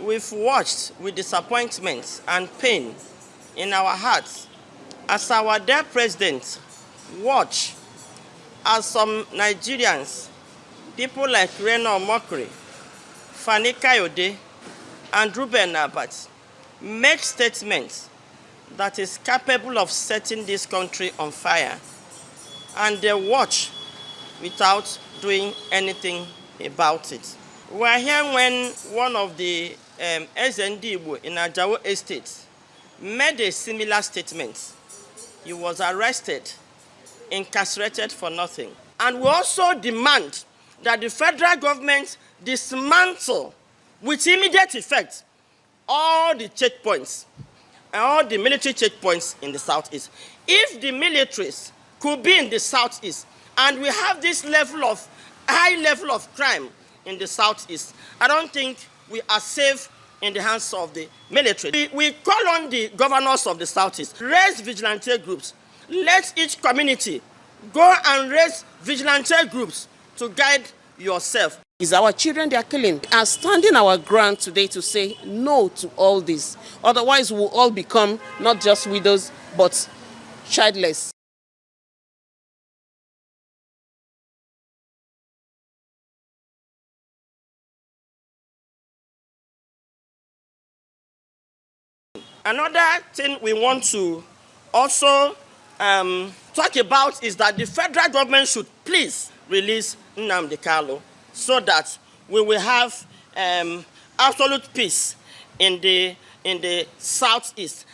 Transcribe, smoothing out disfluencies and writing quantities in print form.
we've watched with disappointment and pain in our hearts as our dear president watch as some Nigerians, people like Reno Omokri, Fani Kayode, and Ruben Abbott, make statements that is capable of setting this country on fire, and they watch without doing anything about it. We are here when one of the SND Igbo in Ajawo Estate made a similar statement. He was arrested, incarcerated for nothing. And we also demand that the federal government dismantle with immediate effect all the checkpoints, all the military checkpoints in the southeast. If the militaries could be in the southeast and we have this high level of crime in the southeast, I don't think we are safe in the hands of the military. We call on the governors of the southeast, raise vigilante groups. Let each community go and raise vigilante groups to guide yourself. It's our children they are killing. We are standing our ground today to say no to all this. Otherwise, we'll all become not just widows, but childless. Another thing we want to also talk about is that the federal government should please release Nnamdi Kanu so that we will have absolute peace in the southeast.